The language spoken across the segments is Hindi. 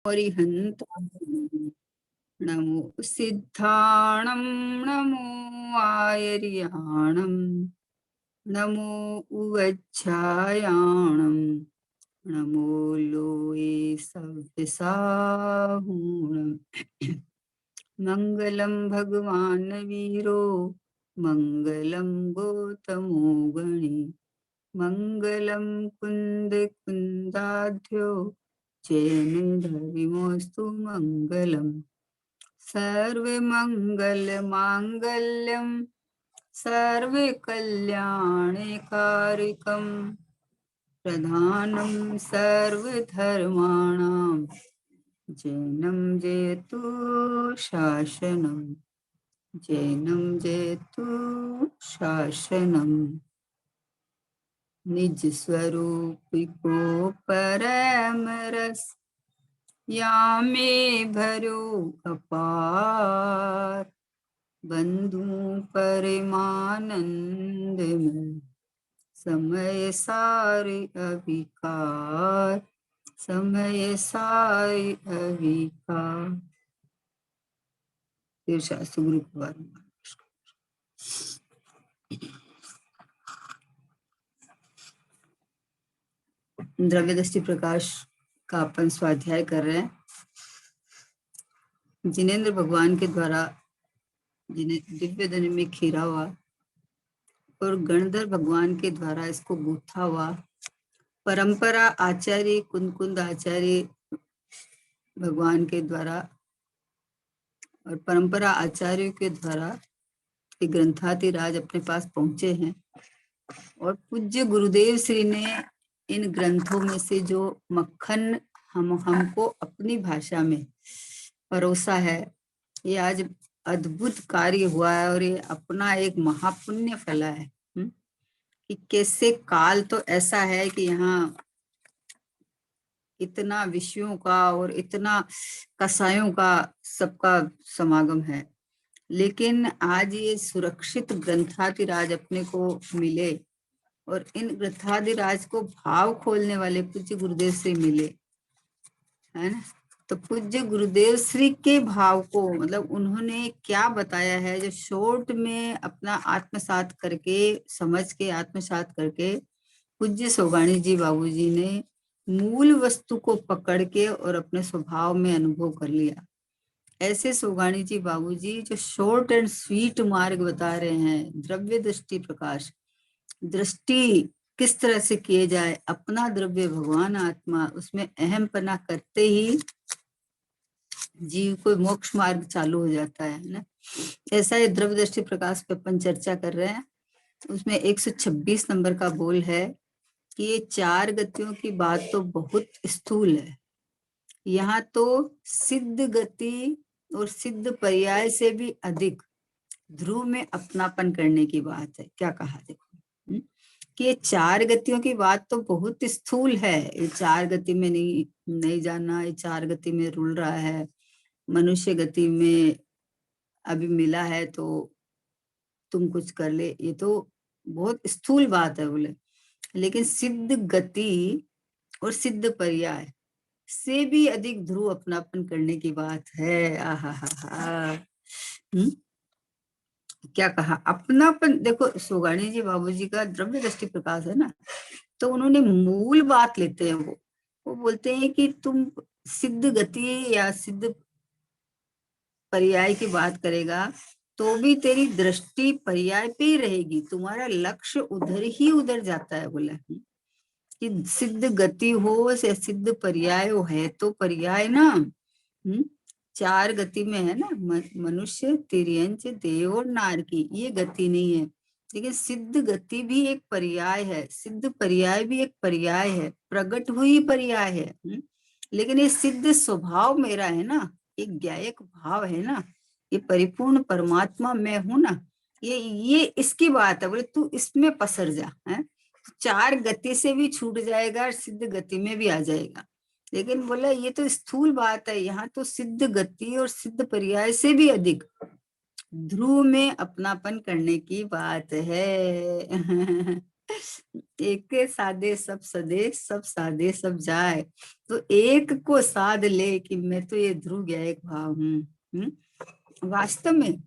हरिहन्ताणं नमो सिद्धाणं नमो आयर्याणं नमो उवच्छायाणं नमो लोये सव्यसाहूणं मङ्गलं भगवान् वीरो मङ्गलं गौतमो गणे मङ्गलं कुन्द कुन्दाढ्यो जैनधर्मोऽस्तु मङ्गलम् सर्वमङ्गलमाङ्गल्यं सर्वकल्याणकारिकं प्रधानं सर्वधर्माणां जैनं जयतु शासनं जैनं जयतु शासनं निज स्वरूपिको परमरस यामे भरो अपार बंधु परमानंद में समय सारे अविकार समय सारे अविकार। शास्त्र गुरु कुमार द्रव्य दृष्टि प्रकाश का अपन स्वाध्याय कर रहे हैं। जिनेंद्र भगवान के द्वारा जिन्हें दिव्य धन में खीरा हुआ और गणधर भगवान के द्वारा इसको गूथा हुआ परंपरा आचार्य कुंद आचार्य भगवान के द्वारा और परंपरा आचार्यों के द्वारा ग्रंथातिराज अपने पास पहुंचे हैं और पूज्य गुरुदेव श्री ने इन ग्रंथों में से जो मक्खन हमको अपनी भाषा में परोसा है, ये आज अद्भुत कार्य हुआ है और ये अपना एक महापुण्य फला है कि कैसे काल तो ऐसा है कि यहाँ इतना विषयों का और इतना कसायों का सबका समागम है, लेकिन आज ये सुरक्षित ग्रंथातिराज अपने को मिले और इन ग्रंथातिराज को भाव खोलने वाले पूज्य गुरुदेव श्री मिले, है ना। तो पूज्य गुरुदेव श्री के भाव को मतलब उन्होंने क्या बताया है, जो शॉर्ट में अपना आत्मसात करके समझ के आत्मसात करके पूज्य सोगाणी जी बाबूजी ने मूल वस्तु को पकड़ के और अपने स्वभाव में अनुभव कर लिया। ऐसे सोगाणी जी बाबूजी जो शॉर्ट एंड स्वीट मार्ग बता रहे हैं, द्रव्य दृष्टि प्रकाश, दृष्टि किस तरह से किए जाए, अपना द्रव्य भगवान आत्मा, उसमें अहम पना करते ही जीव को मोक्ष मार्ग चालू हो जाता है ना। ऐसा ये द्रव्य दृष्टि प्रकाश पे अपन चर्चा कर रहे हैं। उसमें 126 नंबर का बोल है कि ये चार गतियों की बात तो बहुत स्थूल है, यहाँ तो सिद्ध गति और सिद्ध पर्याय से भी अधिक ध्रुव में अपनापन करने की बात है। क्या कहा देखो कि ये चार गतियों की बात तो बहुत स्थूल है, ये चार गति में नहीं जाना, ये चार गति में रुल रहा है, मनुष्य गति में अभी मिला है तो तुम कुछ कर ले, ये तो बहुत स्थूल बात है बोले। लेकिन सिद्ध गति और सिद्ध पर्याय से भी अधिक ध्रुव अपनापन करने की बात है। आहा क्या कहा अपनापन। देखो सोगाणी जी बाबूजी का द्रव्य दृष्टि प्रकाश है ना, तो उन्होंने मूल बात लेते हैं, वो बोलते हैं कि तुम सिद्ध गति या सिद्ध पर्याय की बात करेगा तो भी तेरी दृष्टि पर्याय पे ही रहेगी, तुम्हारा लक्ष्य उधर जाता है। बोला कि सिद्ध गति हो या सिद्ध पर्याय हो, है तो पर्याय ना। चार गति में है ना, मनुष्य, तिर्यंच, देव और नार की, ये गति नहीं है। लेकिन सिद्ध गति भी एक पर्याय है, सिद्ध पर्याय भी एक पर्याय है, प्रकट हुई पर्याय है। लेकिन ये सिद्ध स्वभाव मेरा है ना, एक ज्ञायक भाव है ना, ये परिपूर्ण परमात्मा मैं हूं ना, ये इसकी बात है। बोले तू इसमें पसर जा, है चार गति से भी छूट जाएगा और सिद्ध गति में भी आ जाएगा। लेकिन बोला ये तो स्थूल बात है, यहाँ तो सिद्ध गति और सिद्ध पर्याय से भी अधिक ध्रुव में अपनापन करने की बात है। एक के साधे सब सदे, सब साधे सब जाए। तो एक को साध ले कि मैं तो ये ध्रुव ज्ञायक भाव हूँ। वास्तव में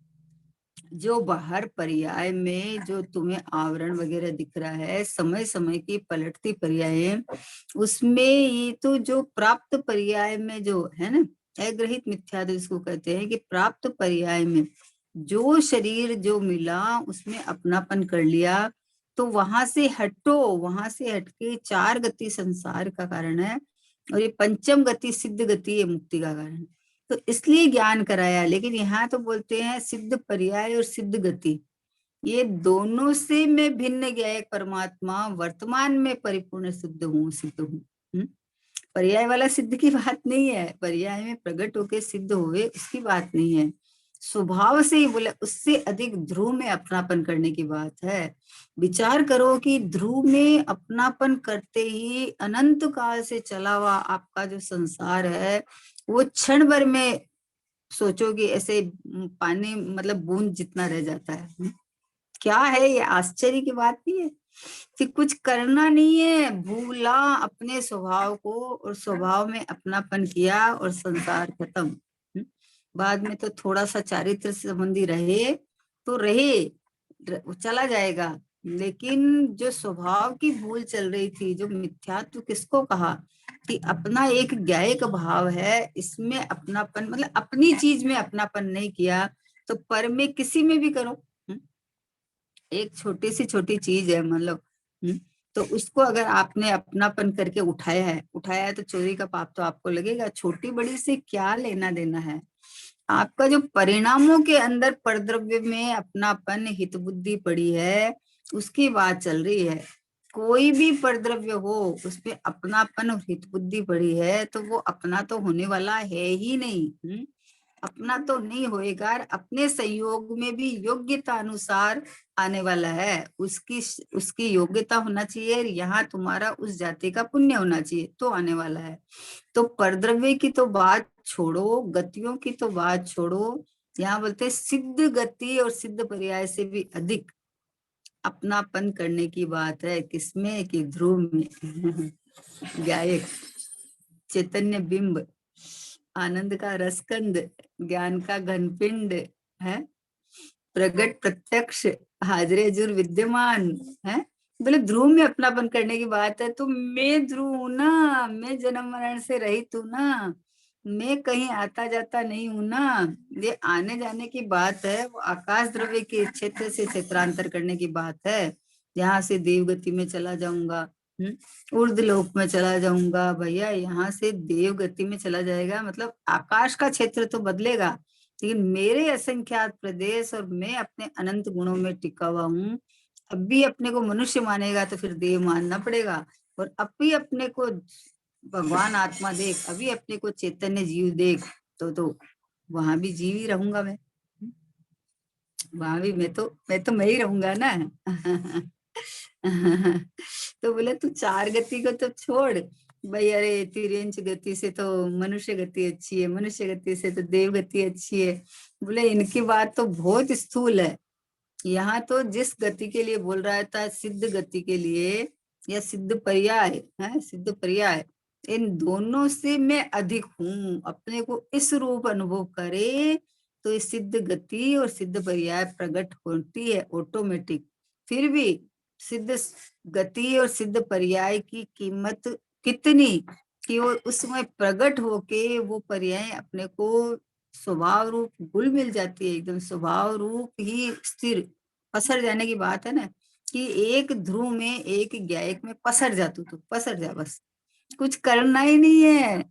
जो बाहर पर्याय में जो तुम्हें आवरण वगैरह दिख रहा है, समय समय की पलटती पर्याय, उसमें ये तो जो प्राप्त पर्याय में जो है ना, अग्रहित मिथ्या जिसको कहते हैं, कि प्राप्त पर्याय में जो शरीर जो मिला उसमें अपनापन कर लिया, तो वहां से हटो, वहां से हटके चार गति संसार का कारण है, और ये पंचम गति सिद्ध गति ये मुक्ति का कारण है। तो इसलिए ज्ञान कराया। लेकिन यहाँ तो बोलते हैं सिद्ध पर्याय और सिद्ध गति, ये दोनों से मैं भिन्न गया परमात्मा वर्तमान में परिपूर्ण सिद्ध हूँ, सिद्ध हूँ। पर्याय वाला सिद्ध की बात नहीं है, पर्याय में प्रकट होके सिद्ध हुए उसकी बात नहीं है, स्वभाव से ही बोले उससे अधिक ध्रुव में अपनापन करने की बात है। विचार करो कि ध्रुव में अपनापन करते ही अनंत काल से चला हुआ आपका जो संसार है, वो क्षण भर में सोचो कि ऐसे पानी मतलब बूंद जितना रह जाता है। क्या है ये, आश्चर्य की बात नहीं है कि कुछ करना नहीं है, भूला अपने स्वभाव को और स्वभाव में अपनापन किया और संसार खत्म। बाद में तो थोड़ा सा चारित्र संबंधी रहे तो रहे, चला जाएगा, लेकिन जो स्वभाव की भूल चल रही थी, जो मिथ्यात्व किसको कहा कि अपना एक ज्ञायक भाव है, इसमें अपनापन मतलब अपनी चीज में अपनापन नहीं किया, तो पर में किसी में भी करो। एक छोटी सी छोटी चीज है मतलब, तो उसको अगर आपने अपनापन करके उठाया है तो चोरी का पाप तो आपको लगेगा। छोटी बड़ी से क्या लेना देना है, आपका जो परिणामों के अंदर परद्रव्य में अपनापन हित बुद्धि पड़ी है उसकी बात चल रही है। कोई भी परद्रव्य हो उसमें अपनापन और हित बुद्धि पड़ी है तो वो अपना तो होने वाला है ही नहीं। अपना तो नहीं होएगा, अपने संयोग में भी योग्यता अनुसार आने वाला है, उसकी उसकी योग्यता होना चाहिए, यहाँ तुम्हारा उस जाति का पुण्य होना चाहिए तो आने वाला है। तो परद्रव्य की तो बात छोड़ो, गतियों की तो बात छोड़ो, यहाँ बोलते सिद्ध गति और सिद्ध पर्याय से भी अधिक अपनापन करने की बात है। किसमें कि ध्रुव में। गायक चैतन्य बिंब, आनंद का रसकंद, ज्ञान का घनपिंड है, प्रगट प्रत्यक्ष, हाजरे जुर विद्यमान है। बोले ध्रुव में अपनापन करने की बात है, तो मैं ध्रुव हूं ना, मैं जन्म मरण से रहित हूं ना, मैं कहीं आता जाता नहीं हूं ना। ये आने जाने की बात है, वो आकाश द्रव्य के क्षेत्र से क्षेत्रांतर करने की बात है। यहाँ से देवगति में चला जाऊंगा, ऊर्ध लोक में चला जाऊंगा, भैया यहाँ से देव गति में चला जाएगा, मतलब आकाश का क्षेत्र तो बदलेगा, लेकिन मेरे असंख्यात प्रदेश और मैं अपने अनंत गुणों में टिका हुआ हूँ। अब भी अपने को मनुष्य मानेगा तो फिर देव मानना पड़ेगा, और अब भी अपने को भगवान आत्मा देख, अभी अपने को चैतन्य जीव देख, तो वहां भी जीव ही रहूंगा मैं, वहां भी मैं तो मैं ही रहूंगा ना। तो बोले तू चार गति को तो छोड़ भाई, अरे तिरंच गति से तो मनुष्य गति अच्छी है, मनुष्य गति से तो देव गति अच्छी है। बोले इनकी बात तो बहुत स्थूल है, यहाँ तो जिस गति के लिए बोल रहा था सिद्ध गति के लिए या सिद्ध पर्याय है, सिद्ध पर्याय, इन दोनों से मैं अधिक हूँ, अपने को इस रूप अनुभव करे तो ये सिद्ध गति और सिद्ध पर्याय प्रकट होती है ऑटोमेटिक। फिर भी सिद्ध गति और सिद्ध पर्याय की कीमत कितनी कि वो उसमें प्रकट होके वो पर्याय अपने को स्वभाव रूप घुल मिल जाती है, एकदम स्वभाव रूप ही स्थिर पसर जाने की बात है ना, कि एक ध्रुव में एक ज्ञायक में पसर जा, तू तो पसर जा, बस कुछ करना ही नहीं है।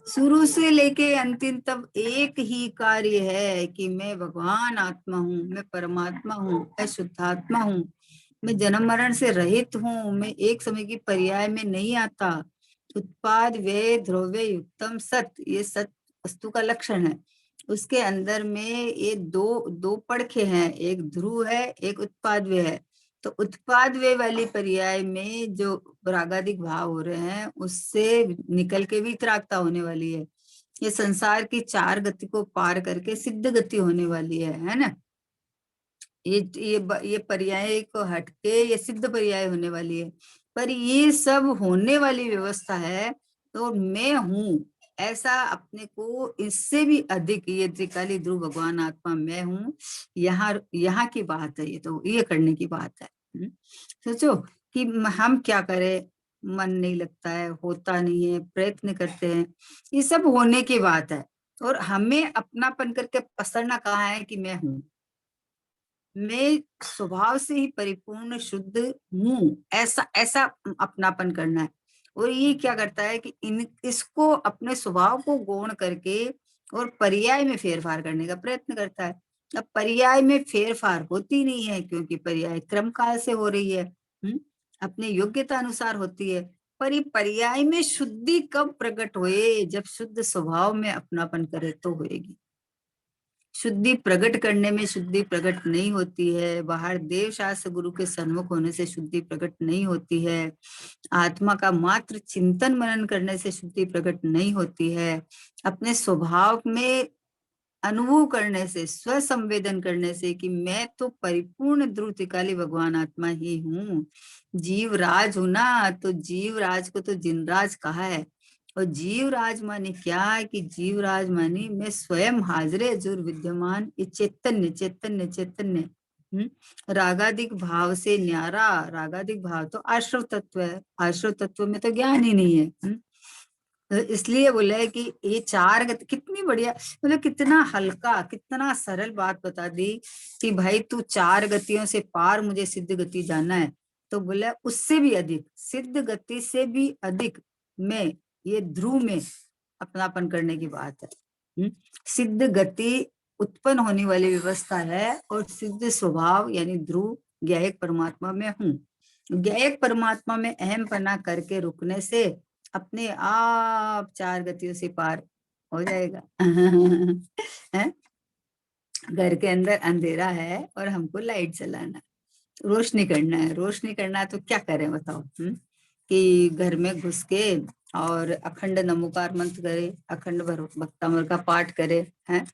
शुरू से लेके अंतिम तक एक ही कार्य है कि मैं भगवान आत्मा हूँ, मैं परमात्मा हूँ, मैं शुद्धात्मा हूँ, मैं जन्म मरण से रहित हूँ, मैं एक समय की पर्याय में नहीं आता। उत्पाद व्यय द्रव्य युक्तम सत, ये सत वस्तु का लक्षण है। उसके अंदर में ये दो दो पड़खे हैं, एक ध्रुव है एक उत्पाद व्यय है। तो उत्पाद व्यय वाली पर्याय में जो रागादिक भाव हो रहे हैं उससे निकल के भी वितरागता होने वाली है। ये संसार की चार गति को पार करके सिद्ध गति होने वाली है ना। ये पर्याय को हटके ये सिद्ध पर्याय होने वाली है, पर ये सब होने वाली व्यवस्था है। तो मैं हूँ ऐसा अपने को इससे भी अधिक, ये त्रिकाली ध्रुव भगवान आत्मा मैं हूँ, यहाँ की बात है। ये तो ये करने की बात है। सोचो कि हम क्या करें, मन नहीं लगता है, होता नहीं है, प्रयत्न करते हैं, ये सब होने की बात है। और हमें अपनापन करके पसरना कहाँ है कि मैं हूँ, मैं स्वभाव से ही परिपूर्ण शुद्ध हूँ, ऐसा ऐसा अपनापन करना है। और ये क्या करता है कि इसको अपने स्वभाव को गौण करके और पर्याय में फेरफार करने का प्रयत्न करता है। अब पर्याय में फेरफार होती नहीं है, क्योंकि पर्याय क्रम काल से हो रही है, अपने योग्यता अनुसार होती है। पर ये पर्याय में शुद्धि कब प्रकट होए, जब शुद्ध स्वभाव में अपनापन करे तो होएगी। शुद्धि प्रकट करने में शुद्धि प्रकट नहीं होती है, बाहर देव शास्त्र गुरु के सन्मुख होने से शुद्धि प्रकट नहीं होती है, आत्मा का मात्र चिंतन मनन करने से शुद्धि प्रकट नहीं होती है, अपने स्वभाव में अनुभव करने से, स्व संवेदन करने से कि मैं तो परिपूर्ण ध्रुव त्रिकाली भगवान आत्मा ही हूँ। जीव राज हूं ना, तो जीव राज को तो जिनराज कहा है। और जीव राज माने क्या है कि जीव राज माने मैं स्वयं हाजरे जुर विद्यमान, ये चैतन्य चैतन्य चैतन्य, रागादिक भाव से न्यारा। रागादिक भाव तो आश्रव तत्व है, आश्रव तत्व में तो ज्ञान ही नहीं है। तो इसलिए बोले कि ये चार गति कितनी बढ़िया, मतलब कितना हल्का, कितना सरल बात बता दी कि भाई तू चार गतियों से पार मुझे सिद्ध गति जाना है। तो बोले उससे भी अधिक, सिद्ध गति से भी अधिक मैं ये ध्रुव में अपनापन करने की बात है। सिद्ध गति उत्पन्न होने वाली व्यवस्था है, और सिद्ध स्वभाव यानी ध्रुव ज्ञायक परमात्मा में हूँ। ज्ञायक परमात्मा में अहम पना करके रुकने से अपने आप चार गतियों से पार हो जाएगा। है? घर के अंदर अंधेरा है और हमको लाइट जलाना, रोशनी करना है। रोशनी करना है तो क्या करें बताओ? कि घर में घुस के और अखंड नमोकार मंत्र करे, अखंड भक्तामृत का पाठ करे, हैं?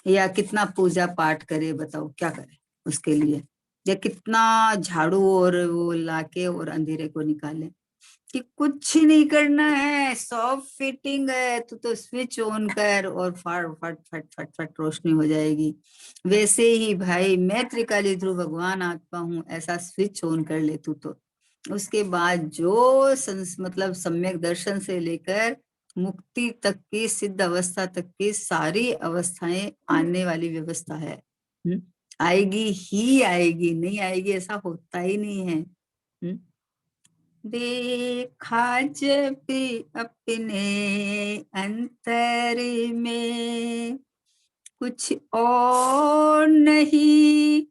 या कितना पूजा पाठ करे, बताओ क्या करे उसके लिए? या कितना झाड़ू और वो लाके और अंधेरे को निकाले? कि कुछ नहीं करना है, सॉफ्ट फिटिंग है, तो स्विच ऑन कर और फट फट फट फट फट रोशनी हो जाएगी। वैसे ही भाई मैं त्रिकाली ध्रुव भगवान आत्मा हूँ, ऐसा स्विच ऑन कर ले तू तो उसके बाद जो मतलब सम्यक दर्शन से लेकर मुक्ति तक की, सिद्ध अवस्था तक की सारी अवस्थाएं आने वाली व्यवस्था है। आएगी ही आएगी, नहीं आएगी ऐसा होता ही नहीं है। देखा जब अपने अंतर में कुछ और नहीं,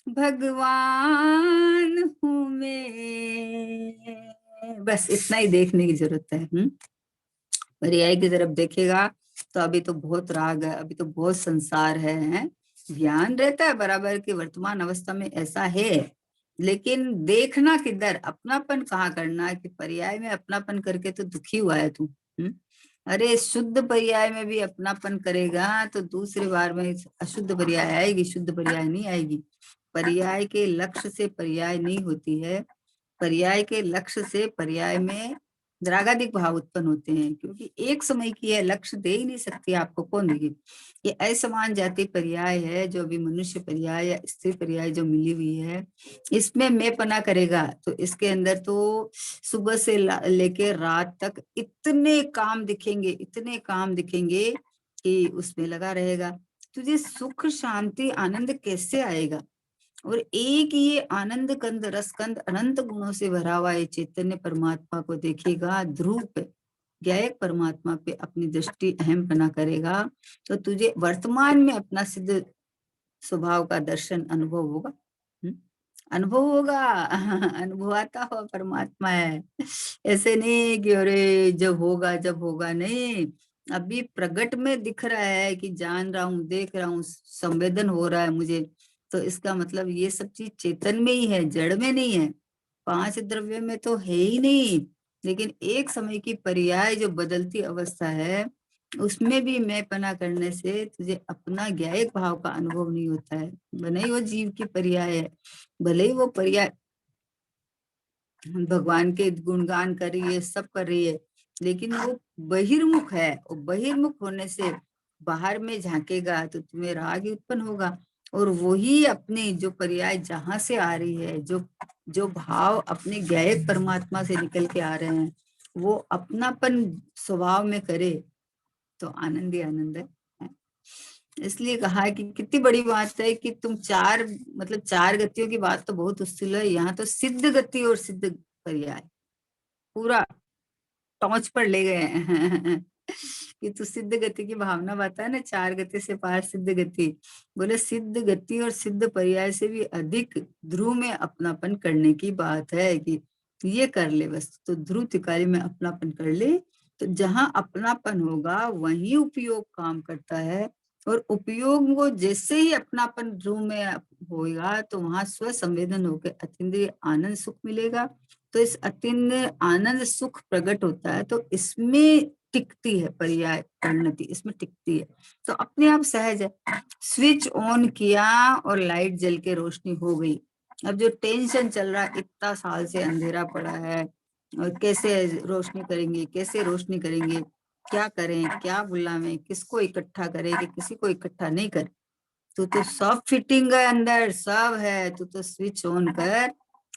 भगवान हूँ मैं। बस इतना ही देखने की जरूरत है। पर्याय की तरफ देखेगा तो अभी तो बहुत राग है, अभी तो बहुत संसार है? ज्ञान रहता है बराबर की वर्तमान अवस्था में ऐसा है, लेकिन देखना किधर, अपनापन कहाँ करना है? कि पर्याय में अपनापन करके तो दुखी हुआ है तू। अरे शुद्ध पर्याय में भी अपनापन करेगा तो दूसरी बार में अशुद्ध पर्याय आएगी, शुद्ध पर्याय नहीं आएगी। पर्याय के लक्ष्य से पर्याय नहीं होती है, पर्याय के लक्ष्य से पर्याय में द्रागादिक भाव उत्पन्न होते हैं, क्योंकि एक समय की है, लक्ष्य दे ही नहीं सकती आपको, कौन देगी? ये असमान जाति पर्याय है, जो अभी मनुष्य पर्याय या स्त्री पर्याय जो मिली हुई है, इसमें मैं पना करेगा तो इसके अंदर तो सुबह से लेके रात तक इतने काम दिखेंगे, इतने काम दिखेंगे कि उसमें लगा रहेगा। तुझे सुख शांति आनंद कैसे आएगा? और एक ये आनंद कंद रसकंद अनंत गुणों से भरा हुआ ये चैतन्य परमात्मा को देखेगा, ध्रुव पे ज्ञायक परमात्मा पे अपनी दृष्टि अहम बना करेगा, तो तुझे वर्तमान में अपना सिद्ध स्वभाव का दर्शन अनुभव होगा। अनुभव होगा। अनुभवाता हुआ परमात्मा है, ऐसे नहीं कि अरे जब होगा नहीं, अभी प्रगट में दिख रहा है कि जान रहा हूँ, देख रहा हूँ, संवेदन हो रहा है मुझे। तो इसका मतलब ये सब चीज चेतन में ही है, जड़ में नहीं है, पांच द्रव्य में तो है ही नहीं। लेकिन एक समय की पर्याय जो बदलती अवस्था है, उसमें भी मैं पना करने से तुझे अपना ज्ञायक भाव का अनुभव नहीं होता है। भले ही वो जीव की पर्याय है, भले ही वो पर्याय भगवान के गुणगान कर रही है, सब कर रही है, लेकिन वो बहिर्मुख है। और बहिर्मुख होने से बाहर में झांकेगा तो तुम्हें राग ही उत्पन्न होगा। और वही अपने जो पर्याय जहां से आ रही है, जो जो भाव अपने ज्ञायक परमात्मा से निकल के आ रहे हैं, वो अपनापन स्वभाव में करे तो आनंद ही आनंद है। इसलिए कहा कि कितनी बड़ी बात है कि तुम चार, मतलब चार गतियों की बात तो बहुत उस्तिल है, यहाँ तो सिद्ध गति और सिद्ध पर्याय पूरा टॉर्च पर ले गए हैं। कि तू सिद्ध गति की भावना बता ना, चार गति से पार सिद्ध गति। बोले सिद्ध गति और सिद्ध पर्याय से भी अधिक ध्रुव में अपनापन करने की बात है कि ये कर ले बस। तो ध्रुव तिकारी में अपनापन कर ले, तो जहां अपनापन होगा वही उपयोग काम करता है। और उपयोग वो जैसे ही अपनापन ध्रुव में होगा तो वहां स्व संवेदन होकर अतीन्द्रिय आनंद सुख मिलेगा। तो इस अतीन्द्रिय आनंद सुख प्रकट होता है, तो इसमें टिकती है पर्याय परिणति, इसमें टिकती है। तो अपने आप सहज है। स्विच ऑन किया और लाइट जल के रोशनी हो गई। अब जो टेंशन चल रहा है, इतना साल से अंधेरा पड़ा है और कैसे रोशनी करेंगे, कैसे रोशनी करेंगे, क्या करें, क्या बुलावें, किसको इकट्ठा करें कि किसी को इकट्ठा नहीं करे। तो सब फिटिंग है, अंदर सब है, तो स्विच ऑन कर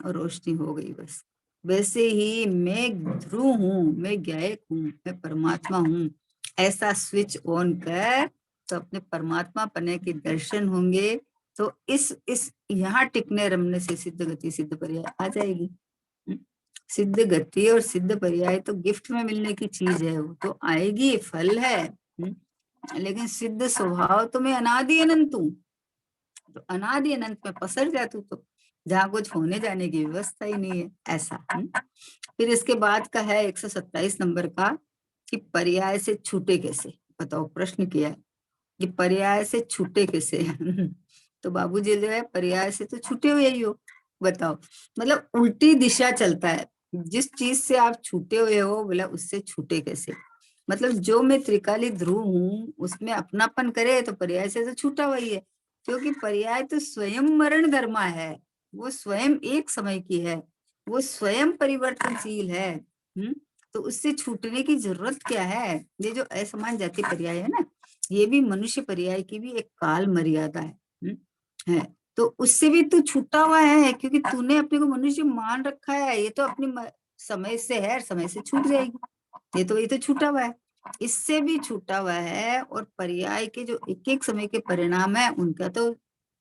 और रोशनी हो गई बस। वैसे ही मैं ध्रुव हूँ, मैं ज्ञायक हूँ, मैं परमात्मा हूँ, ऐसा स्विच ऑन कर तो अपने परमात्मा पने के दर्शन होंगे। तो इस यहाँ टिकने रमने से सिद्ध गति सिद्ध पर्याय आ जाएगी। सिद्ध गति और सिद्ध पर्याय तो गिफ्ट में मिलने की चीज है, वो तो आएगी, फल है। लेकिन सिद्ध स्वभाव तो मैं अनादि अनंत हूँ। तो अनादि अनंत में पसर जा तू, तो जहाँ कुछ होने जाने की व्यवस्था ही नहीं है ऐसा। फिर इसके बाद का है 127 नंबर का कि पर्याय से छूटे कैसे। बताओ, प्रश्न किया है कि पर्याय से छूटे कैसे। तो बाबूजी जो है पर्याय से तो छूटे हुए ही हो। बताओ, मतलब उल्टी दिशा चलता है। जिस चीज से आप छूटे हुए हो, बोला उससे छूटे कैसे। मतलब जो मैं त्रिकाली ध्रुव हूँ उसमें अपनापन करे तो पर्याय से तो छूटा हुआ ही है। क्योंकि पर्याय तो स्वयं मरण धर्मा है, वो स्वयं एक समय की है, वो स्वयं परिवर्तनशील है। तो उससे छूटने की जरूरत क्या है। ये जो असमान जाति पर्याय है ना, ये भी मनुष्य पर्याय की भी एक काल मर्यादा है। तो उससे भी तू छूटा हुआ है, क्योंकि तूने अपने को मनुष्य मान रखा है। ये तो अपनी समय से है, समय से छूट जाएगी। ये तो छूटा हुआ है, इससे भी छूटा हुआ है। और पर्याय के जो एक एक समय के परिणाम है, उनका तो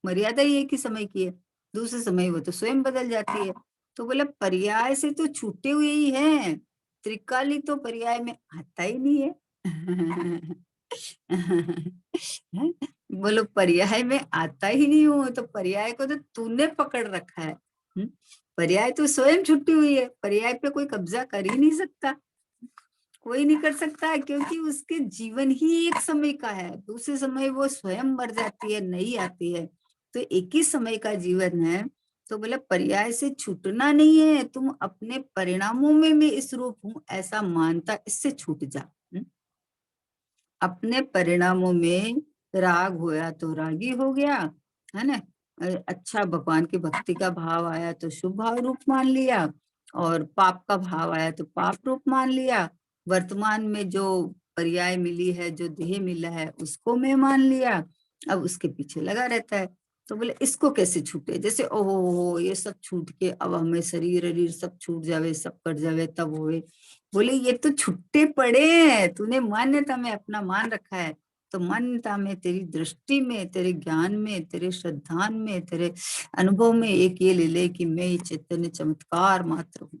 मर्यादा ही एक ही समय की है, दूसरे समय वो तो स्वयं बदल जाती है। तो बोले पर्याय से तो छूटे हुए ही हैं। त्रिकाली तो पर्याय में आता ही नहीं है। बोलो पर्याय में आता ही नहीं हो, तो पर्याय को तो तूने पकड़ रखा है। पर्याय तो स्वयं छुट्टी हुई है, पर्याय पे कोई कब्जा कर ही नहीं सकता, कोई नहीं कर सकता, क्योंकि उसके जीवन ही एक समय का है। दूसरे समय वो स्वयं मर जाती है, नहीं आती है। तो एक ही समय का जीवन है। तो बोले पर्याय से छूटना नहीं है, तुम अपने परिणामों में मैं इस रूप हूं ऐसा मानता, इससे छूट जा। अपने परिणामों में राग होया तो रागी हो गया, है ना। अच्छा भगवान की भक्ति का भाव आया तो शुभ भाव रूप मान लिया, और पाप का भाव आया तो पाप रूप मान लिया। वर्तमान में जो पर्याय मिली है, जो देह मिला है, उसको मैं मान लिया, अब उसके पीछे लगा रहता है। तो बोले इसको कैसे छूटे। जैसे ओहो ये सब छूट के अब हमें शरीर शरीर सब छूट जावे, सब कट जावे तब होए। बोले ये तो छुट्टे पड़े हैं, तूने मान्यता में अपना मान रखा है। तो मान्यता में, तेरी दृष्टि में, तेरे ज्ञान में, तेरे श्रद्धान में, तेरे अनुभव में एक ये ले ले कि मैं ये चैतन्य चमत्कार मात्र हूँ।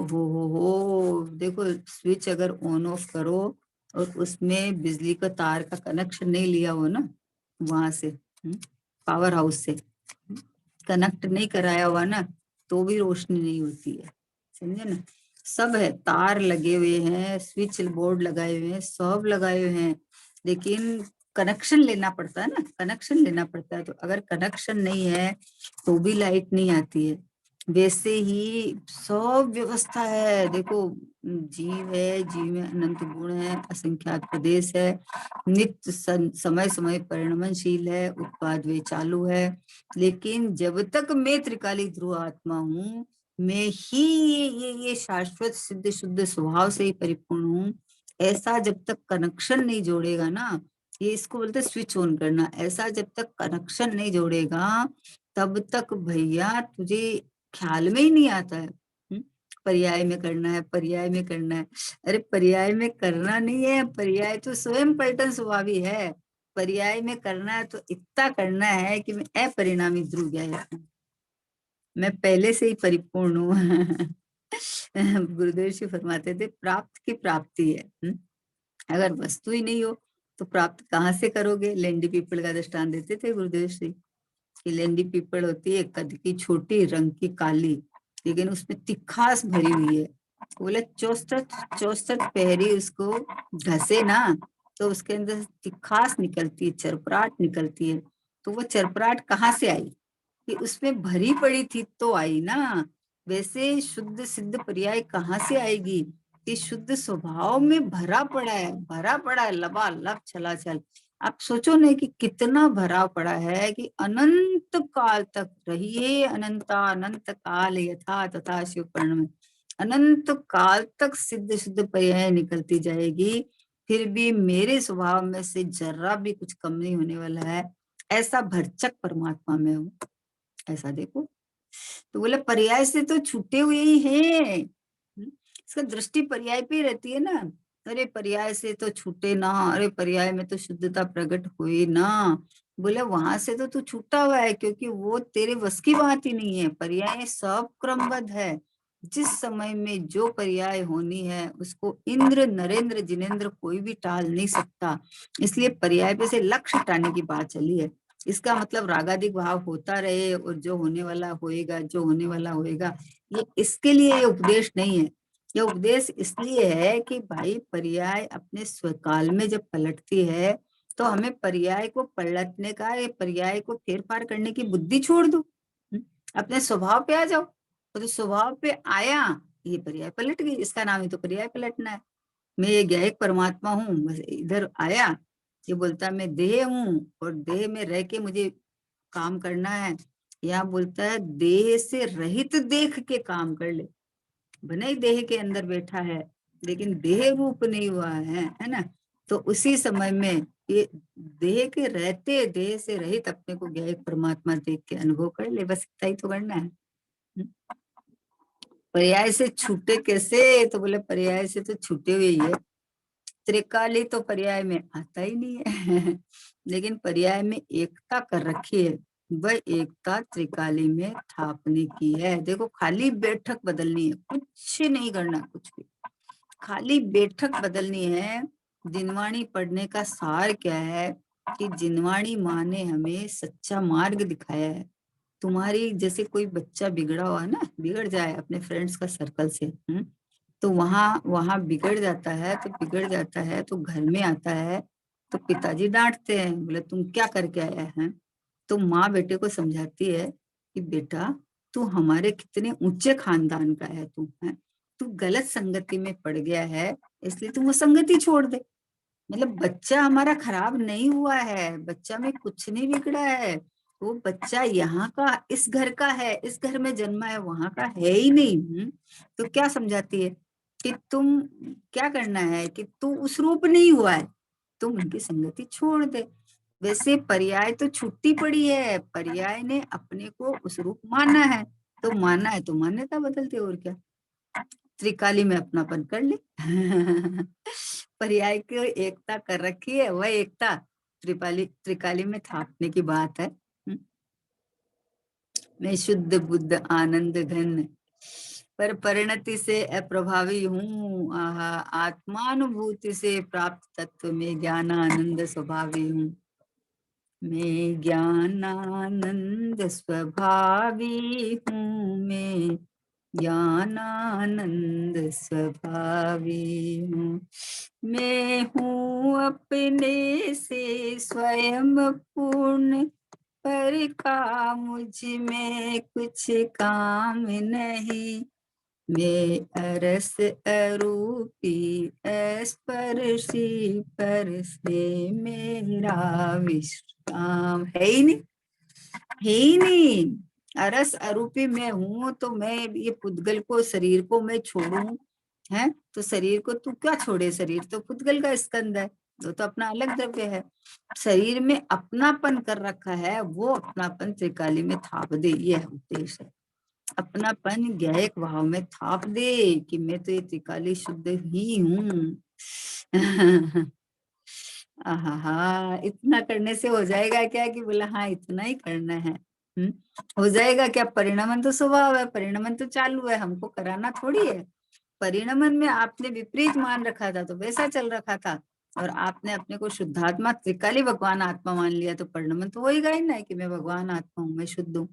हो देखो, स्विच अगर ऑन ऑफ करो और उसमें बिजली का तार का कनेक्शन नहीं लिया हो ना, वहां से पावर हाउस से कनेक्ट नहीं कराया हुआ ना, तो भी रोशनी नहीं होती है। समझे ना। सब है, तार लगे हुए हैं, स्विच बोर्ड लगाए हुए हैं, सब लगाए हुए हैं, लेकिन कनेक्शन लेना पड़ता है ना, कनेक्शन लेना पड़ता है। तो अगर कनेक्शन नहीं है तो भी लाइट नहीं आती है। वैसे ही सब व्यवस्था है। देखो, जीव है, जीव में अनंत गुण है, असंख्यात प्रदेश है, नित्य समय समय परिणमनशील है, उत्पाद वे चालू है। लेकिन जब तक मैं त्रिकाली ध्रुव आत्मा हूँ, मैं ही ये शाश्वत सिद्ध शुद्ध स्वभाव से ही परिपूर्ण हूँ, ऐसा जब तक कनेक्शन नहीं जोड़ेगा ना, ये इसको बोलते स्विच ऑन करना, ऐसा जब तक कनेक्शन नहीं जोड़ेगा तब तक भैया तुझे ख्याल में ही नहीं आता है। पर्याय में करना है, पर्याय में करना है। अरे पर्याय में करना नहीं है, पर्याय तो स्वयं पलटन स्वभावी है। पर्याय में करना है तो इतना करना है कि मैं अपरिणामी ध्रुव गया, मैं पहले से ही परिपूर्ण हूँ। गुरुदेव जी फरमाते थे प्राप्त की प्राप्ति है। अगर वस्तु ही नहीं हो तो प्राप्त कहाँ से करोगे। लेंडी पीपल का दृष्टांत देते थे गुरुदेव श्री कि लेंडी पीपल होती है कद की छोटी, रंग की काली, लेकिन उसमें तिखास भरी हुई है। बोले 64 पहरी उसको घसे ना तो उसके अंदर तिखास निकलती है, चरपराट निकलती है। तो वो चरपराट कहाँ से आई कि उसमें भरी पड़ी थी तो आई ना। वैसे शुद्ध सिद्ध पर्याय कहाँ से आएगी कि शुद्ध स्वभाव में भरा पड़ा है, भरा पड़ा है, लबालब चला चल। आप सोचो नहीं कि कितना भरा पड़ा है कि अनंत काल तक रहिए, अनंता अनंत काल यथा तथा शिवपर्ण में अनंत काल तक सिद्ध शुद्ध पर्याय निकलती जाएगी, फिर भी मेरे स्वभाव में से जर्रा भी कुछ कम नहीं होने वाला है। ऐसा भरचक परमात्मा में हूँ, ऐसा देखो। तो बोले पर्याय से तो छूटे हुए ही हैं। इसका दृष्टि पर्याय पे ही रहती है ना। अरे पर्याय से तो छूटे ना, अरे पर्याय में तो शुद्धता प्रकट हुई ना। बोले वहां से तो तू छूटा हुआ है, क्योंकि वो तेरे बस की बात ही नहीं है। पर्याय सब क्रमबद्ध है, जिस समय में जो पर्याय होनी है उसको इंद्र नरेंद्र जिनेंद्र कोई भी टाल नहीं सकता। इसलिए पर्याय पे से लक्ष्य हटाने की बात चली है। इसका मतलब रागादिक भाव होता रहे और जो होने वाला होएगा, जो होने वाला होएगा, ये इसके लिए ये उपदेश नहीं है। ये उपदेश इसलिए है कि भाई पर्याय अपने स्वकाल में जब पलटती है तो हमें पर्याय को पलटने का, ये पर्याय को फेर फार करने की बुद्धि छोड़ दो। अपने स्वभाव पे आ जाओ। तो स्वभाव पे आया, ये पर्याय पलट गई, इसका नाम ही तो पर्याय पलटना है। मैं ये ज्ञायक परमात्मा हूँ, बस इधर आया, ये बोलता है मैं देह हूँ और देह में रह के मुझे काम करना है। यहाँ बोलता है देह से रहित देख के काम कर ले। भले ही देह के अंदर बैठा है लेकिन देह रूप नहीं हुआ है ना। तो उसी समय में ये देह के रहते, देह से रहित अपने को ज्ञायक परमात्मा देख के अनुभव कर ले, बस इतना ही तो करना है। पर्याय से छूटे कैसे, तो बोले पर्याय से तो छूटे हुए ही है। त्रिकाली तो पर्याय में आता ही नहीं है। लेकिन पर्याय में एकता कर रखी है, वह एकता त्रिकाली में थापने की है। देखो खाली बैठक बदलनी है, कुछ नहीं करना, कुछ भी खाली बैठक बदलनी है। जिनवाणी पढ़ने का सार क्या है कि जिनवाणी माँ ने हमें सच्चा मार्ग दिखाया है। तुम्हारी जैसे कोई बच्चा बिगड़ा हुआ है ना, बिगड़ जाए अपने फ्रेंड्स का सर्कल से, तो वहां वहां बिगड़ जाता है, तो बिगड़ जाता है तो घर में आता है तो पिताजी डांटते हैं, बोले तुम क्या करके आया है। तो माँ बेटे को समझाती है कि बेटा तू हमारे कितने ऊंचे खानदान का है, तू है, तू गलत संगति में पड़ गया है, इसलिए तू वो संगति छोड़ दे। मतलब बच्चा हमारा खराब नहीं हुआ है, बच्चा में कुछ नहीं बिगड़ा है। वो बच्चा यहाँ का, इस घर का है, इस घर में जन्मा है, वहां का है ही नहीं। तो क्या समझाती है कि तुम क्या करना है कि तू उस रूप नहीं हुआ है, तुम उनकी संगति छोड़ दे। वैसे पर्याय तो छुट्टी पड़ी है, पर्याय ने अपने को उस रूप माना है, तो माना है तो मान्यता बदलते और क्या। त्रिकाली में अपनापन कर ले। पर्याय की एकता कर रखी है, वह एकता त्रिकाली में थापने की बात है। मैं शुद्ध बुद्ध आनंद घन पर परिणति से अप्रभावी हूँ, आत्मानुभूति से प्राप्त तत्व में ज्ञान आनंद स्वभावी हूँ। मैं ज्ञानानंद स्वभावी हूँ, मैं ज्ञानानंद स्वभावी हूँ। मैं हूँ अपने से स्वयं पूर्ण, पर का मुझ में कुछ काम नहीं, मैं अरस अरूपी स्पर्शी पर से मेरा विश्राम है ही नहीं, है ही नहीं। अरस अरूपी मैं हूं, तो मैं ये पुद्गल को, शरीर को मैं छोड़ूं? है तो शरीर को तू क्या छोड़े, शरीर तो पुद्गल का स्कंद है, वो तो अपना अलग द्रव्य है। शरीर में अपनापन कर रखा है, वो अपनापन त्रिकाली में थाप दे, ये उद्देश्य है। अपनापन ज्ञायक भाव में थाप दे कि मैं तो ये त्रिकाली शुद्ध ही हूँ। आहा, इतना करने से हो जाएगा क्या कि बोला हाँ इतना ही करना है। हो जाएगा क्या? परिणमन तो स्वभाव है, परिणमन तो चालू है, हमको कराना थोड़ी है। परिणमन में आपने विपरीत मान रखा था तो वैसा चल रखा था, और आपने अपने को शुद्धात्मा त्रिकाली भगवान आत्मा मान लिया, तो परिणमन तो होएगा ही ना कि मैं भगवान आत्मा हूँ, मैं शुद्ध हूँ।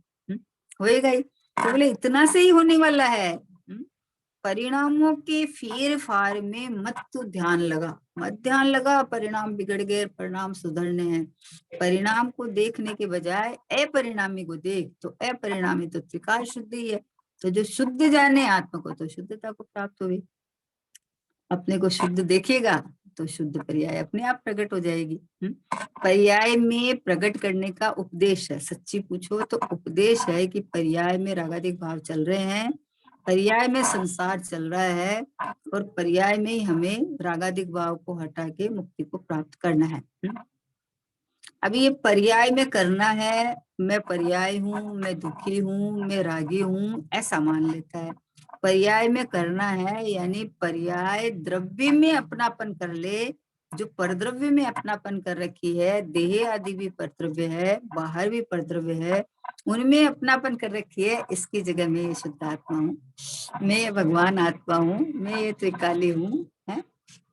होएगा ही। तो बोले इतना से ही होने वाला है। परिणामों के फेर फार में मत तू ध्यान लगा, मत ध्यान लगा परिणाम बिगड़ गए, परिणाम सुधरने हैं। परिणाम को देखने के बजाय अपरिणामी को देख, तो अपरिणामी तो त्रिकाल शुद्ध ही है। तो जो शुद्ध जाने आत्मा को, तो शुद्धता को प्राप्त हुई। अपने को शुद्ध देखेगा तो शुद्ध पर्याय अपने आप प्रकट हो जाएगी। पर्याय में प्रकट करने का उपदेश है। सच्ची पूछो तो उपदेश है कि पर्याय में रागादिक भाव चल रहे हैं, पर्याय में संसार चल रहा है, और पर्याय में ही हमें रागादिक भाव को हटा के मुक्ति को प्राप्त करना है। अभी ये पर्याय में करना है, मैं पर्याय हूँ, मैं दुखी हूँ, मैं रागी हूँ, ऐसा मान लेता है। पर्याय में करना है यानी पर्याय द्रव्य में अपनापन कर ले, जो परद्रव्य में अपनापन कर रखी है, देह आदि भी परद्रव्य है, बाहर भी परद्रव्य है, उनमें अपनापन कर रखी है। इसकी जगह मैं ये शुद्ध आत्मा हूँ, मैं ये भगवान आत्मा हूँ, मैं ये त्रिकाली हूँ, है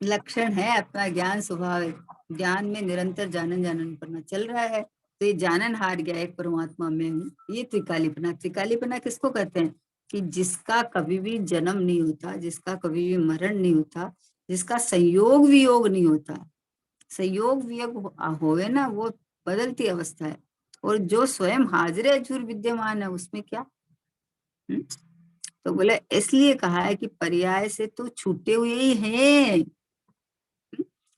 लक्षण है अपना ज्ञान स्वभाव है। ज्ञान में निरंतर जानन जानन पन्ना चल रहा है, तो ये जानन हार गया एक परमात्मा में हूँ, ये त्रिकालीपना। त्रिकालीपना किसको कहते हैं? कि जिसका कभी भी जन्म नहीं होता, जिसका कभी भी मरण नहीं होता, जिसका संयोग वियोग नहीं होता। संयोग वियोग होवे ना, वो बदलती अवस्था है, और जो स्वयं हाजिर अजूर विद्यमान है उसमें क्या। तो बोले इसलिए कहा है कि पर्याय से तो छूटे हुए ही हैं।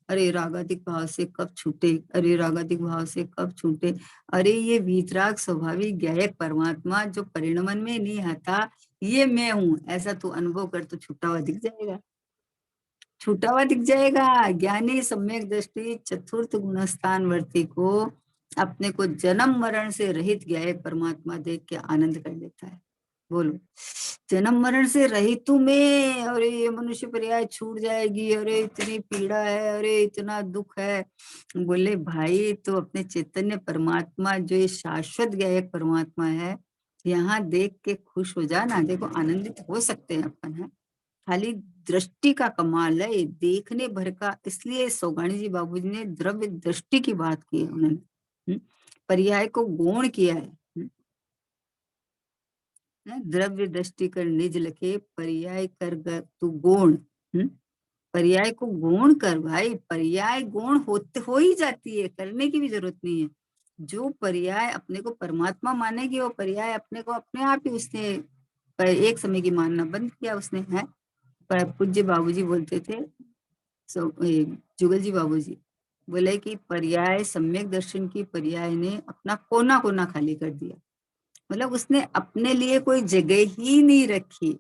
अरे रागादिक भाव से कब छूटे, अरे रागादिक भाव से कब छूटे। अरे ये वीतराग स्वाभाविक ज्ञायक परमात्मा जो परिणमन में नहीं आता, ये मैं हूँ, ऐसा तू अनुभव कर तो छूटा हुआ दिख जाएगा, छूटा हुआ दिख जाएगा। ज्ञानी सम्यक दृष्टि चतुर्थ गुणस्थान वर्ती को अपने को जन्म मरण से रहित ज्ञायक परमात्मा देख के आनंद कर लेता है। बोलो, जन्म मरण से रहित हूँ मैं, अरे ये मनुष्य पर्याय छूट जाएगी, अरे इतनी पीड़ा है, अरे इतना दुख है। बोले भाई तो अपने चैतन्य परमात्मा जो ये शाश्वत ज्ञायक परमात्मा है, यहाँ देख के खुश हो जाना। देखो आनंदित हो सकते हैं अपन, है खाली दृष्टि का कमाल है, ये देखने भर का। इसलिए सौगाणी जी बाबूजी ने द्रव्य दृष्टि की बात की है उन्होंने। पर्याय को गौण किया है। द्रव्य दृष्टि कर निज लखे, पर्याय कर तू गौण। पर्याय को गौण कर भाई, पर्याय गौण होते हो ही जाती है, करने की भी जरूरत नहीं है। जो पर्याय अपने को परमात्मा मानेगी, वो पर्याय अपने को अपने आप ही उसने एक समय की मानना बंद किया उसने, है। पर पूज्य बाबूजी बोलते थे, जुगल जी बाबूजी बोले कि पर्याय सम्यक दर्शन की पर्याय ने अपना कोना कोना खाली कर दिया। मतलब उसने अपने लिए कोई जगह ही नहीं रखी।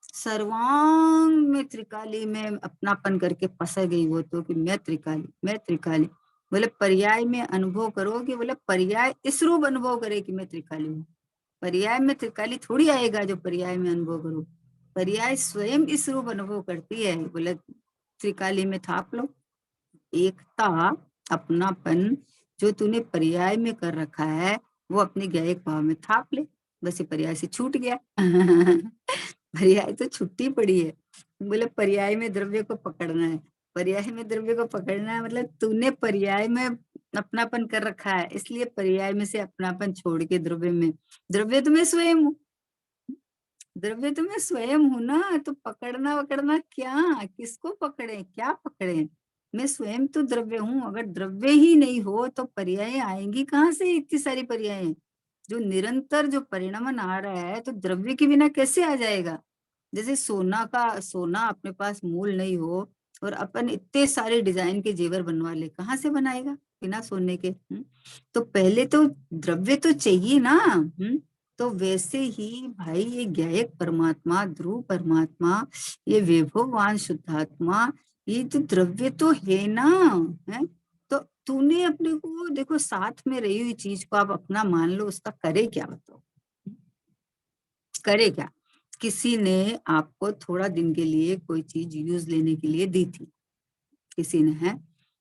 सर्वांग में त्रिकाली में अपनापन करके फंस गई वो, तो कि मैं त्रिकाली, मैं त्रिकाली। बोले पर्याय में अनुभव करो कि बोले पर्याय इस रूप अनुभव करे कि मैं त्रिकाली हूँ। पर्याय में त्रिकाली थोड़ी आएगा जो पर्याय में अनुभव करो, पर्याय स्वयं इस रूप अनुभव करती है। बोले त्रिकाली में थाप लो एकता, अपनापन जो तूने पर्याय में कर रखा है, वो अपने ज्ञायक भाव में थाप ले, बस ये पर्याय से छूट गया। पर्याय तो छुट्टी पड़ी है। बोले पर्याय में द्रव्य को पकड़ना है, पर्याय में द्रव्य को पकड़ना है, मतलब तूने पर्याय में अपनापन कर रखा है, इसलिए पर्याय में से अपनापन छोड़ के द्रव्य में, द्रव्य तो मैं स्वयं हूँ, द्रव्य तो मैं स्वयं हूँ ना, तो पकड़ना वकड़ना क्या, किसको पकड़े क्या पकड़े। मैं स्वयं तो द्रव्य हूँ, अगर द्रव्य ही नहीं हो तो पर्याय आएंगी कहाँ से? इतनी सारी पर्याय जो निरंतर जो परिणमन आ रहा है, तो द्रव्य के बिना कैसे आ जाएगा? जैसे सोना अपने पास मूल नहीं हो और अपन इतने सारे डिजाइन के जेवर बनवा ले, कहाँ से बनाएगा बिना सोने के? तो पहले तो द्रव्य तो चाहिए ना। तो वैसे ही भाई ये ज्ञायक परमात्मा, ध्रुव परमात्मा, ये विभववान शुद्धात्मा, ये तो द्रव्य तो है ना। है तो तूने अपने को देखो, साथ में रही हुई चीज को आप अपना मान लो, उसका करे क्या बताओ? करे क्या? किसी ने आपको थोड़ा दिन के लिए कोई चीज यूज लेने के लिए दी थी, किसी ने, है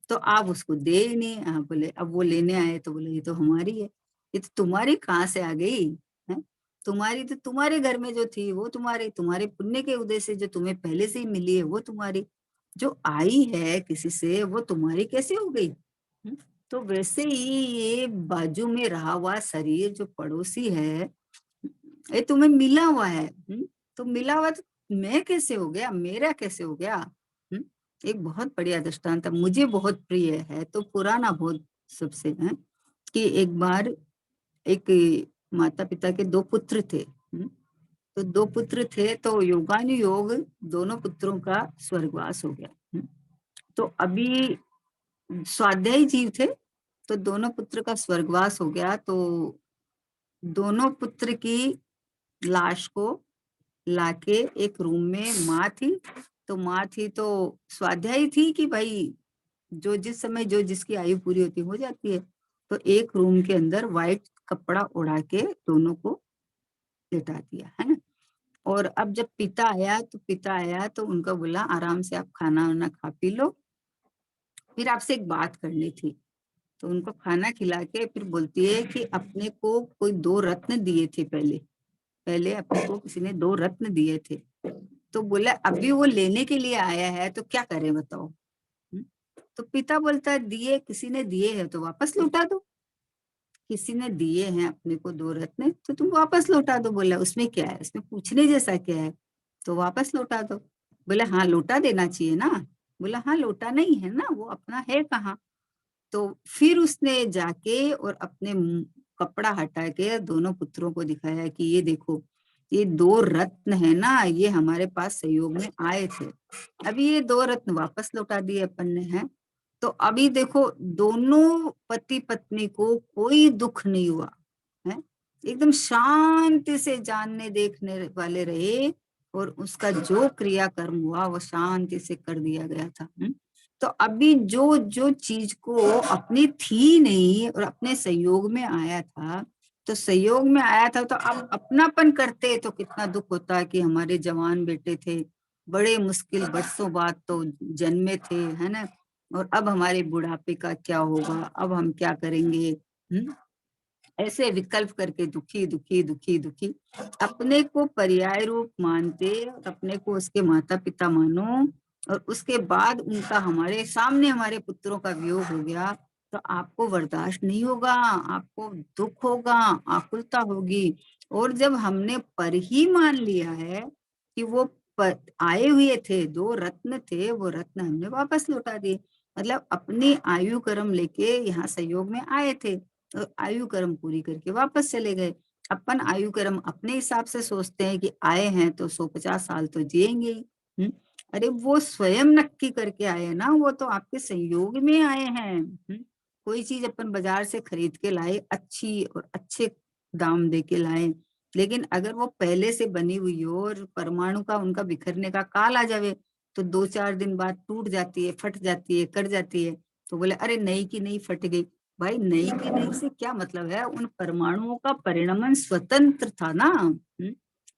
तो आप उसको दे नहीं, आप बोले, अब वो लेने आए तो बोले ये तो हमारी है। ये तो तुम्हारी कहाँ से आ गई? है तुम्हारी तो तुम्हारे घर में जो थी वो तुम्हारी, तुम्हारे पुण्य के उदय से जो तुम्हें पहले से ही मिली है वो तुम्हारी, जो आई है किसी से वो तुम्हारी कैसे हो गई? हम्म? तो वैसे ही ये बाजू में रहा हुआ शरीर जो पड़ोसी है, ये तुम्हें मिला हुआ है। तो मिला हुआ तो मैं कैसे हो गया, मेरा कैसे हो गया? एक बहुत बढ़िया दृष्टांत है, मुझे बहुत प्रिय है, तो पुराना बहुत सबसे है कि एक बार एक माता पिता के दो पुत्र थे। तो दो पुत्र थे, तो योगानुयोग दोनों पुत्रों का स्वर्गवास हो गया। तो अभी स्वाध्यायी जीव थे, तो दोनों पुत्र का स्वर्गवास हो गया। तो दोनों पुत्र की लाश को लाके एक रूम में माँ थी, तो माँ थी तो स्वाध्यायी थी कि भाई जो जिस समय जो जिसकी आयु पूरी होती हो जाती है, तो एक रूम के अंदर व्हाइट कपड़ा उड़ा के दोनों को लेटा दिया, है ना। और अब जब पिता आया तो उनका बोला आराम से आप खाना वाना खा पी लो, फिर आपसे एक बात करनी थी। तो उनको खाना खिला के फिर बोलती है कि अपने को कोई दो रत्न दिए थे, पहले पहले अपने को किसी ने दो रत्न दिए थे, तो बोला अभी वो लेने के लिए आया है तो क्या करें बताओ? हम्म? तो पिता बोलता है दिए, किसी ने दिए हैं तो वापस लौटा दो, किसी ने दिए हैं अपने को दो रत्न तो तुम वापस लौटा दो। बोला उसमें क्या है, उसमें पूछने जैसा क्या है, तो वापस लौटा दो। बोला हाँ लौटा देना चाहिए ना। बोला हाँ लौटा नहीं है ना, वो अपना है कहाँ। तो फिर उसने जाके और अपने कपड़ा हटा के दोनों पुत्रों को दिखाया कि ये देखो, ये दो रत्न है ना, ये हमारे पास सहयोग में आए थे, अभी ये दो रत्न वापस लौटा दिए अपन ने, है। तो अभी देखो दोनों पति पत्नी को कोई दुख नहीं हुआ, है, एकदम शांति से जानने देखने वाले रहे, और उसका जो क्रियाकर्म हुआ वो शांति से कर दिया गया था। तो अभी जो जो चीज को अपनी थी नहीं और अपने सहयोग में आया था, तो सहयोग में आया था तो अब अपनापन करते तो कितना दुख होता कि हमारे जवान बेटे थे, बड़े मुश्किल बरसों बाद तो जन्मे थे, है ना, और अब हमारे बुढ़ापे का क्या होगा, अब हम क्या करेंगे। ऐसे विकल्प करके दुखी दुखी दुखी दुखी, अपने को पर्याय रूप मानते और अपने को उसके माता पिता मानो, और उसके बाद उनका हमारे सामने हमारे पुत्रों का वियोग हो गया, तो आपको बर्दाश्त नहीं होगा, आपको दुख होगा, आकुलता होगी। और जब हमने पर ही मान लिया है कि वो आए हुए थे, दो रत्न थे, वो रत्न हमने वापस लौटा दिए, मतलब अपनी आयु कर्म लेके यहाँ संयोग में आए थे, तो आयु कर्म पूरी करके वापस चले गए। अपन आयु कर्म अपने हिसाब से सोचते हैं कि आए हैं तो 150 साल तो जिएंगे ही। अरे वो स्वयं नक्की करके आए हैं ना, वो तो आपके संयोग में आए हैं। कोई चीज अपन बाजार से खरीद के लाए अच्छी और अच्छे दाम दे के लाए, लेकिन अगर वो पहले से बनी हुई हो और परमाणु का उनका बिखरने का काल आ जावे, तो 2-4 दिन बाद टूट जाती है, फट जाती है, कर जाती है, तो बोले अरे नई की नई फट गई। भाई नई की नई से क्या मतलब है, उन परमाणुओं का परिणमन स्वतंत्र था ना।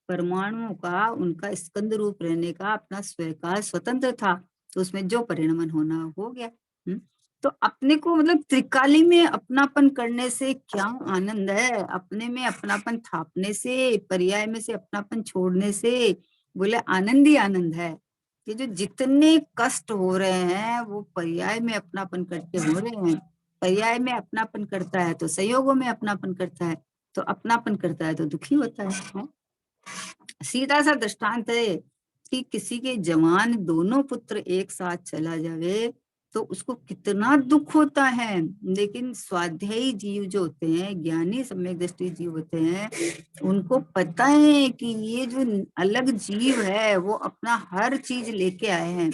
परमाणुओं का उनका स्कंद रूप रहने का अपना स्वीकार स्वतंत्र था, तो उसमें जो परिणमन होना हो गया। तो अपने को मतलब त्रिकाली में अपनापन करने से क्या आनंद है, अपने में अपनापन थापने से, पर्याय में से अपनापन छोड़ने से, बोले आनंद ही आनंद है। ये जो जितने कष्ट हो रहे हैं वो पर्याय में अपनापन करके हो रहे हैं। पर्याय में अपनापन करता है तो संयोगों में अपनापन करता है, तो अपनापन करता है तो दुखी होता है। सीधा सा दृष्टांत है कि किसी के जवान दोनों पुत्र एक साथ चला जावे, तो उसको कितना दुख होता है। लेकिन स्वाध्यायी जीव जो होते हैं, ज्ञानी सम्यक दृष्टि जीव होते हैं, उनको पता है कि ये जो अलग जीव है वो अपना हर चीज लेके आए हैं,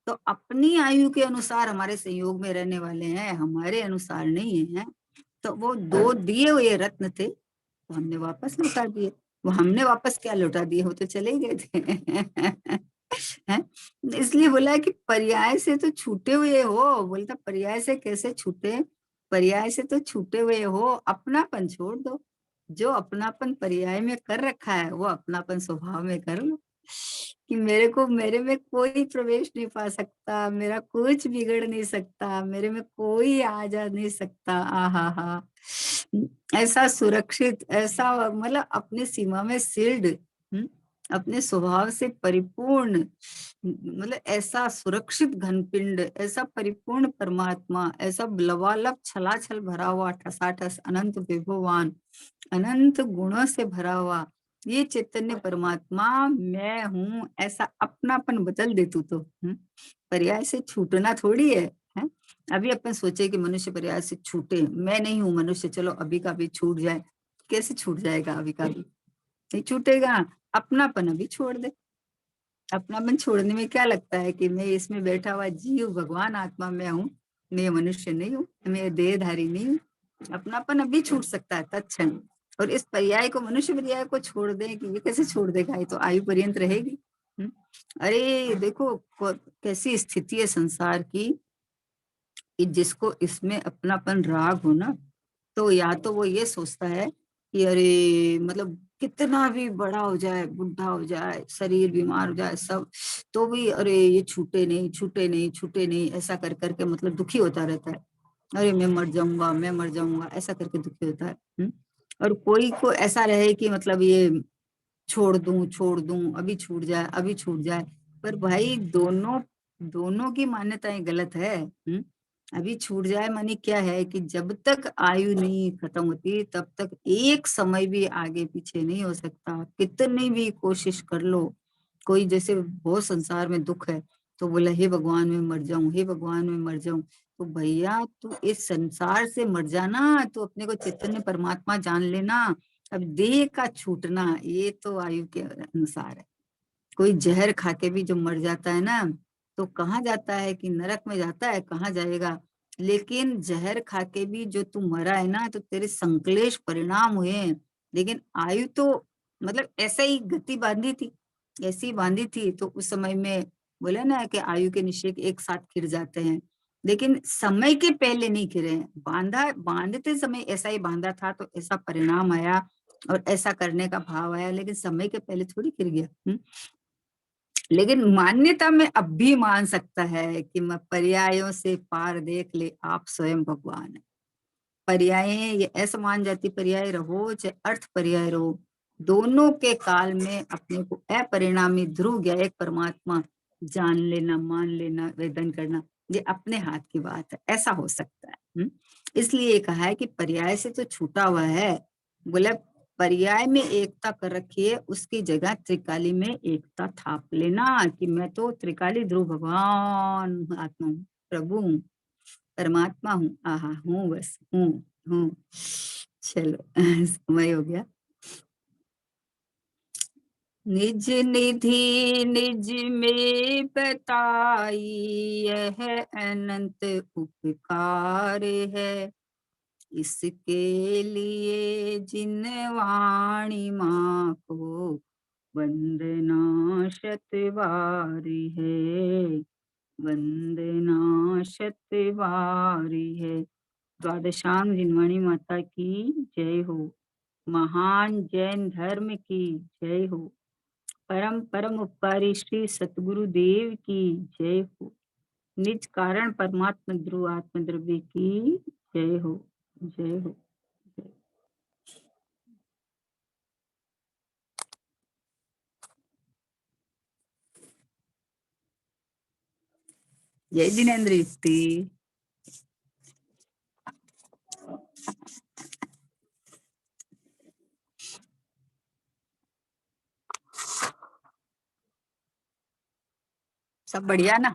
तो अपनी आयु के अनुसार हमारे संयोग में रहने वाले हैं, हमारे अनुसार नहीं है। तो वो दो दिए हुए रत्न थे, तो हमने वापस लौटा दिए। वो हमने वापस क्या लौटा दिए, वो तो चले गए थे। हैं? इसलिए बोला कि पर्याय से तो छूटे हुए हो। बोलता पर्याय से कैसे छूटे, पर्याय से तो छूटे हुए हो, अपनापन छोड़ दो। जो अपनापन पर्याय में कर रखा है वो अपनापन स्वभाव में कर लो, कि मेरे को, मेरे में कोई प्रवेश नहीं पा सकता, मेरा कुछ बिगड़ नहीं सकता, मेरे में कोई आ जा नहीं सकता। आहा हा, ऐसा सुरक्षित, ऐसा मतलब अपनी सीमा में सील्ड, अपने स्वभाव से परिपूर्ण, मतलब ऐसा सुरक्षित घनपिंड, ऐसा परिपूर्ण परमात्मा, ऐसा लबालब छलाछल भरा हुआ, ठसाठस अनंत विभवान, अनंत गुणों से भरा हुआ ये चैतन्य परमात्मा मैं हूँ, ऐसा अपनापन बदल दे तू तो। पर्याय से छूटना थोड़ी है? अभी अपन सोचे कि मनुष्य पर्याय से छूटे, मैं नहीं हूँ मनुष्य, चलो अभी का भी छूट जाए। कैसे छूट जाएगा? अभी का भी नहीं छूटेगा। अपनापन अभी छोड़ दे। अपनापन छोड़ने में क्या लगता है कि मैं इसमें बैठा हुआ जीव भगवान आत्मा मैं हूँ, मैं मनुष्य नहीं हूँ, मैं देहधारी नहीं हूँ। अपनापन अभी छूट सकता है तत्क्षण। और इस पर्याय को, मनुष्य पर्याय को छोड़ दें कि ये कैसे छोड़ देगा, ये तो आयु पर्यंत रहेगी। अरे देखो कैसी स्थिति है संसार की, कि जिसको इसमें अपनापन राग हो ना, तो या तो वो ये सोचता है कि अरे मतलब कितना भी बड़ा हो जाए, बुढ़ा हो जाए, शरीर बीमार हो जाए, सब तो भी अरे ये छूटे नहीं, छूटे नहीं, छूटे नहीं, ऐसा कर करके मतलब दुखी होता रहता है। अरे मैं मर जाऊंगा, मैं मर जाऊंगा, ऐसा करके दुखी होता है। और कोई को ऐसा रहे कि मतलब ये छोड़ दूं, छोड़ दूं, अभी छूट जाए, अभी छूट जाए। पर भाई दोनों दोनों की मान्यताएं गलत है। अभी छूट जाए मानी क्या है कि जब तक आयु नहीं खत्म होती तब तक एक समय भी आगे पीछे नहीं हो सकता, कितनी भी कोशिश कर लो। कोई जैसे बहुत संसार में दुख है तो बोला हे भगवान मैं मर जाऊं, हे भगवान मैं मर जाऊं। तो भैया तू इस संसार से मर जाना, तो अपने को चैतन्य परमात्मा जान लेना। अब देह का छूटना ये तो आयु के अनुसार है। कोई जहर खा के भी जो मर जाता है ना, तो कहाँ जाता है कि नरक में जाता है, कहाँ जाएगा। लेकिन जहर खा के भी जो तू मरा है ना, तो तेरे संकलेश परिणाम हुए हैं। लेकिन आयु तो मतलब ऐसा ही गति बांधी थी, ऐसी बांधी थी। तो उस समय में बोले ना कि आयु के निश्चय एक साथ खिर जाते हैं, लेकिन समय के पहले नहीं खिरे हैं। बांधा, बांधते समय ऐसा ही बांधा था तो ऐसा परिणाम आया और ऐसा करने का भाव आया, लेकिन समय के पहले थोड़ी खिर गया। लेकिन मान्यता में अब भी मान सकता है कि मैं पर्यायों से पार देख ले, आप स्वयं भगवान है। पर्याय ये असमान जाति पर्याय रहो चाहे अर्थ पर्याय रहो, दोनों के काल में अपने को अपरिणामी ध्रुव गया एक परमात्मा जान लेना, मान लेना, वेदन करना, ये अपने हाथ की बात है, ऐसा हो सकता है। इसलिए ये कहा है कि पर्याय से तो छूटा हुआ है। बोले पर्याय में एकता कर रखी है, उसकी जगह त्रिकाली में एकता थाप लेना कि मैं तो त्रिकाली ध्रुव भगवान आत्मा हूँ, प्रभु हूँ, परमात्मा हूँ, आहा हूँ, बस हूँ। चलो समय हो गया। निज निधि निज में बताई, यह अनंत उपकार है। इसके लिए जिन वाणी माँ को वंदना शतवारी है, वंदना शतवारी है। द्वादशांग जिनवाणी माता की जय हो। महान जैन धर्म की जय हो। परम परम उपकारी श्री सतगुरु देव की जय हो। निज कारण परमात्मा ध्रुव आत्म द्रव्य की जय हो, जय हो। जय जिनेन्द्र युक्ति। सब बढ़िया ना?